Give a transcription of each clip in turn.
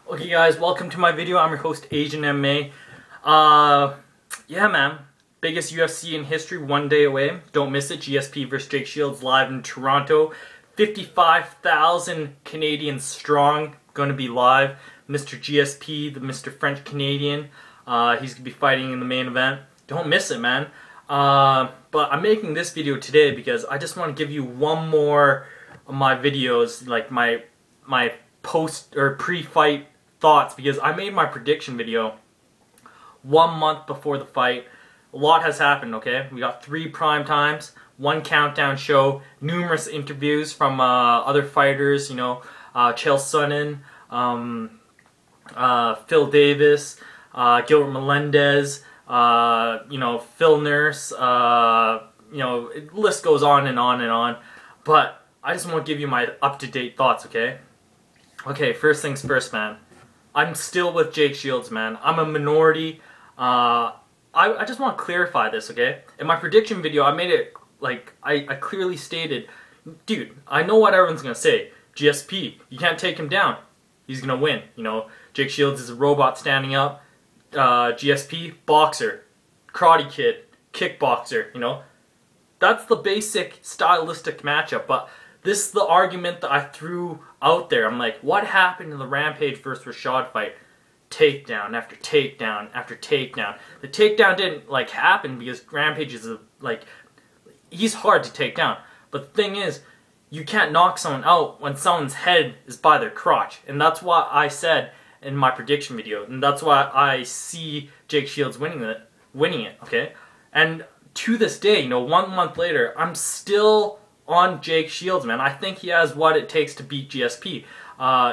Okay guys, welcome to my video. I'm your host, Asian MMA. Yeah man, biggest UFC in history, one day away. Don't miss it. GSP versus Jake Shields live in Toronto. 55,000 Canadians strong, gonna be live. Mr. GSP, the Mr. French Canadian, he's gonna be fighting in the main event. Don't miss it, man. But I'm making this video today because I just want to give you one more of my videos, like my post or pre-fight thoughts, because I made my prediction video 1 month before the fight. A lot has happened, okay? We got 3 prime times, 1 countdown show, numerous interviews from other fighters, you know, Chael Sonnen, Phil Davis, Gilbert Melendez, you know, Phil Nurse, you know, the list goes on and on and on. But I just want to give you my up-to-date thoughts, okay? Okay, first things first, man. I'm still with Jake Shields, man. I'm a minority. I just want to clarify this, okay? In my prediction video, I made it, like, I clearly stated, dude, I know what everyone's going to say. GSP, you can't take him down. He's going to win, you know? Jake Shields is a robot standing up. GSP, boxer. Karate Kid, kickboxer, you know? That's the basic stylistic matchup, but this is the argument that I threw out there. I'm like, what happened in the Rampage versus Rashad fight? Takedown after takedown after takedown. The takedown didn't like happen because Rampage is he's hard to take down. But the thing is, you can't knock someone out when someone's head is by their crotch. And that's what I said in my prediction video. And that's why I see Jake Shields winning it, okay? And to this day, you know, 1 month later, I'm still on Jake Shields, man. I think he has what it takes to beat GSP.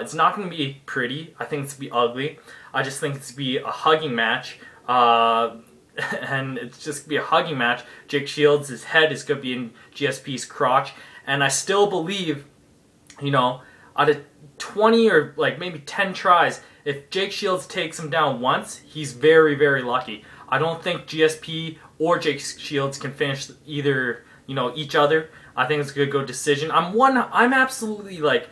It's not going to be pretty. I think it's going to be ugly. I just think it's going to be a hugging match. And it's just going to be a hugging match. Jake Shields' his head is going to be in GSP's crotch. And I still believe, you know, out of 20 or like maybe 10 tries, if Jake Shields takes him down once, he's very, very lucky. I don't think GSP or Jake Shields can finish either, you know, each other. I think it's gonna go decision. I'm absolutely like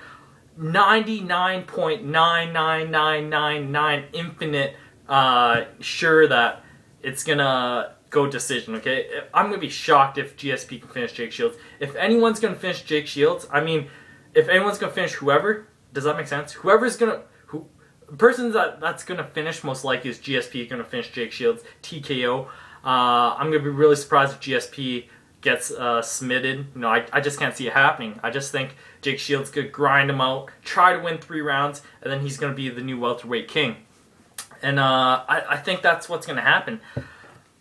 99.99999 infinite sure that it's gonna go decision, okay? I'm gonna be shocked if GSP can finish Jake Shields. If anyone's gonna finish Jake Shields, I mean, if anyone's gonna finish whoever, does that make sense? Whoever's gonna, the person that's gonna finish most likely is GSP gonna finish Jake Shields, TKO. I'm gonna be really surprised if GSP gets submitted. You know, I just can't see it happening. I just think Jake Shields could grind him out, try to win 3 rounds, and then he's going to be the new welterweight king. And I think that's what's going to happen.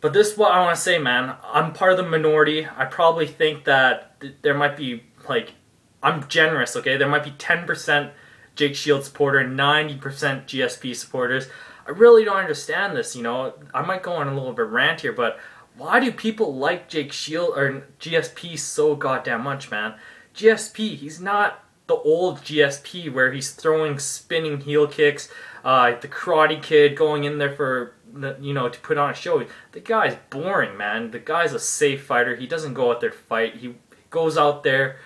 But this is what I want to say, man. I'm part of the minority. I probably think that there might be, like, I'm generous, okay? There might be 10% Jake Shields supporter and 90% GSP supporters. I really don't understand this, you know? I might go on a little bit rant here, but why do people like Jake Shields or GSP so goddamn much, man? GSP, he's not the old GSP where he's throwing spinning heel kicks, the Karate Kid going in there for, you know, to put on a show. The guy's boring, man. The guy's a safe fighter. He doesn't go out there to fight. He goes out there,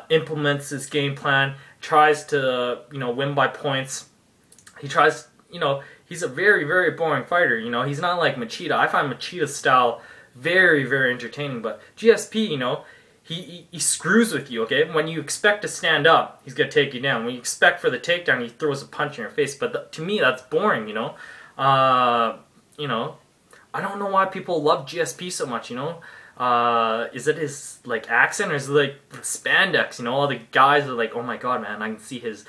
implements his game plan, tries to, you know, win by points. He tries, you know, he's a very, very boring fighter, you know. He's not like Machida. I find Machida's style very, very entertaining. But GSP, you know, he screws with you, okay? When you expect to stand up, he's going to take you down. When you expect for the takedown, he throws a punch in your face. But to me, that's boring, you know. You know, I don't know why people love GSP so much, you know. Is it his, like, accent, or is it, like, spandex, you know? All the guys are like, oh my god, man, I can see his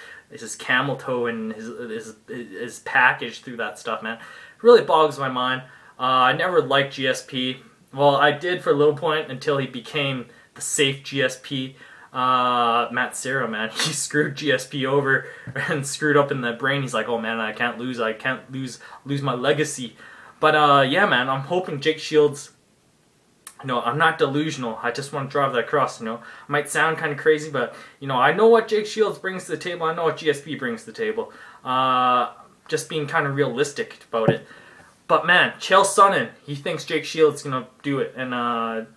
camel toe and his package through that stuff, man. It really boggles my mind. I never liked GSP. Well, I did for a little point until he became the safe GSP. Matt Serra, man, he screwed GSP over and screwed up in the brain. He's like, oh man, I can't lose my legacy. But yeah, man, I'm hoping Jake Shields. No, I'm not delusional. I just want to drive that across, you know. Might sound kind of crazy, but, you know, I know what Jake Shields brings to the table. I know what GSP brings to the table. Just being kind of realistic about it. But, man, Chael Sonnen, he thinks Jake Shields is going to do it. And,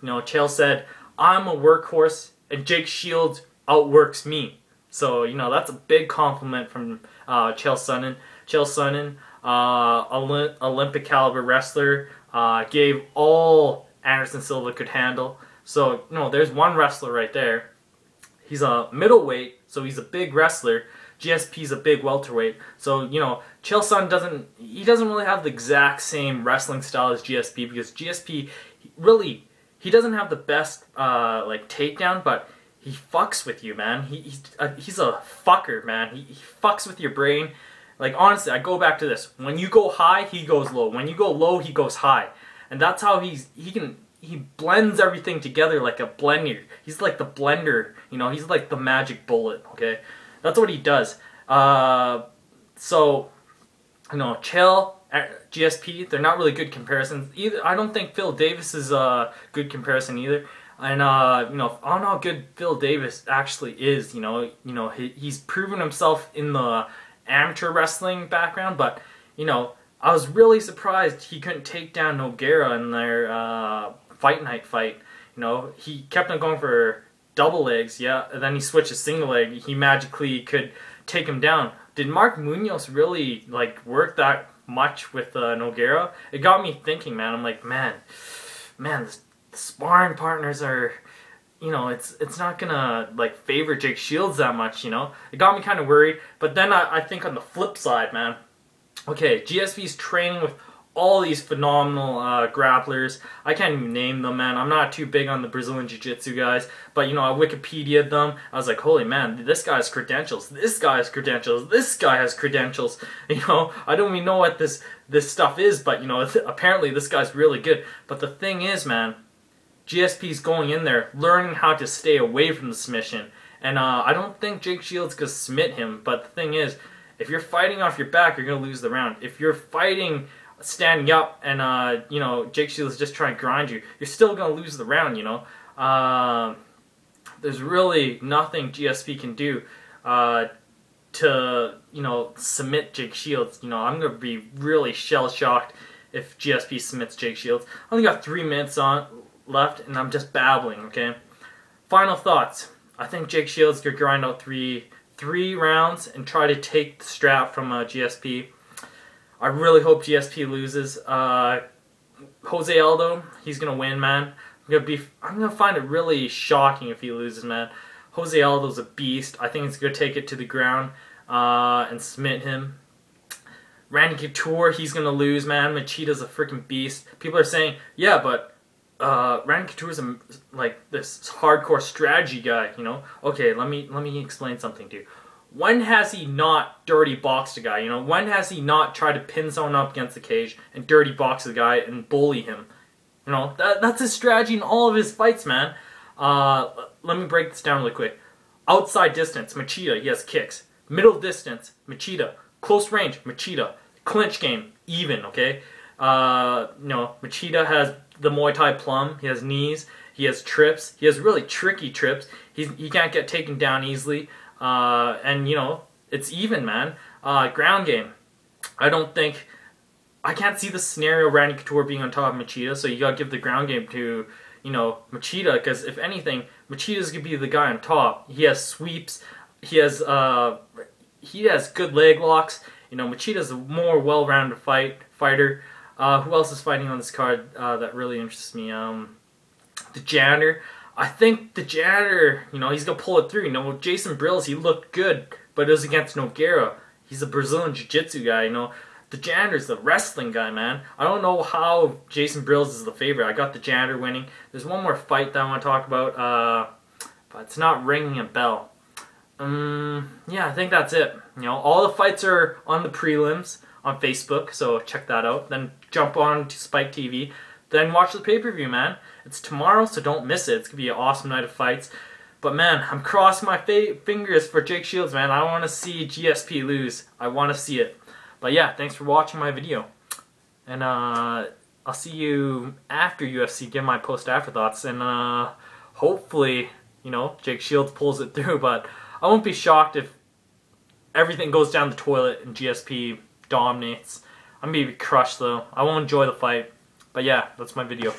you know, Chael said, I'm a workhorse, and Jake Shields outworks me. So, you know, that's a big compliment from Chael Sonnen. Chael Sonnen, Olympic caliber wrestler, gave all Anderson Silva could handle. So, you know, there's one wrestler right there. He's a middleweight, so he's a big wrestler. GSP's a big welterweight. So, you know, Chael Sonnen doesn't really have the exact same wrestling style as GSP, because GSP really, he doesn't have the best like takedown, but he fucks with you, man. He's a fucker, man. He fucks with your brain. Like, honestly, I go back to this. When you go high, he goes low. When you go low, he goes high. And that's how he blends everything together like a blender. He's like the blender, you know. He's like the magic bullet, okay? That's what he does. So, you know, Chael, GSP, they're not really good comparisons. Either I don't think Phil Davis is a good comparison either. And you know, I don't know how good Phil Davis actually is. You know, he's proven himself in the amateur wrestling background, but you know, I was really surprised he couldn't take down Nogueira in their fight night fight. You know, he kept on going for double legs, yeah, and then he switched to single leg. He magically could take him down. Did Mark Munoz really like work that much with Nogueira? It got me thinking, man. I'm like, man, the sparring partners are, you know, it's not gonna like favor Jake Shields that much, you know. It got me kind of worried. But then I think on the flip side, man, okay, GSP's training with all these phenomenal grapplers. I can't even name them, man. I'm not too big on the Brazilian Jiu-Jitsu guys, but you know, I Wikipedia'd them. I was like, holy man, this guy has credentials. This guy has credentials. This guy has credentials. You know, I don't even know what this stuff is, but you know, apparently this guy's really good. But the thing is, man, GSP's going in there, learning how to stay away from the submission. And I don't think Jake Shields could submit him, but the thing is, if you're fighting off your back, you're going to lose the round. If you're fighting standing up and, you know, Jake Shields is just trying to grind you, you're still going to lose the round, you know. There's really nothing GSP can do to, you know, submit Jake Shields. You know, I'm going to be really shell-shocked if GSP submits Jake Shields. I only got 3 minutes left, and I'm just babbling, okay? Final thoughts. I think Jake Shields could grind out three rounds and try to take the strap from GSP. I really hope GSP loses. Jose Aldo, he's gonna win, man. I'm gonna find it really shocking if he loses, man. Jose Aldo's a beast. I think he's gonna take it to the ground and submit him. Randy Couture, he's gonna lose, man. Machida's a freaking beast. People are saying, yeah, but Randy Couture's like this hardcore strategy guy, you know. Okay, let me explain something to you. When has he not dirty boxed a guy? You know, when has he not tried to pin someone up against the cage and dirty box the guy and bully him? You know, that's his strategy in all of his fights, man. Let me break this down really quick. Outside distance, Machida, he has kicks. Middle distance, Machida. Close range, Machida. Clinch game, even, okay? You know, Machida has the Muay Thai plum. He has knees. He has trips. He has really tricky trips. He can't get taken down easily. And, you know, it's even, man. Ground game. I can't see the scenario of Randy Couture being on top of Machida, so you gotta give the ground game to, you know, Machida, because if anything, Machida's gonna be the guy on top. He has sweeps. He has good leg locks. You know, Machida's a more well-rounded fighter. Who else is fighting on this card that really interests me? The Janitor. I think the Janitor, you know, he's going to pull it through. You know, Jason Brills, he looked good, but it was against Nogueira. He's a Brazilian Jiu-Jitsu guy, you know. The Janitor's the wrestling guy, man. I don't know how Jason Brills is the favorite. I got the Janitor winning. There's one more fight that I want to talk about, but it's not ringing a bell. Yeah, I think that's it. You know, all the fights are on the prelims on Facebook, so check that out. Then jump on to Spike TV. Then watch the pay-per-view, man. It's tomorrow, so don't miss it. It's going to be an awesome night of fights. But, man, I'm crossing my fingers for Jake Shields, man. I want to see GSP lose. I want to see it. But, yeah, thanks for watching my video. And I'll see you after UFC, give my post-afterthoughts. And hopefully, you know, Jake Shields pulls it through. But I won't be shocked if everything goes down the toilet and GSP dominates. I'm going to be crushed, though. I won't enjoy the fight. But, yeah, that's my video.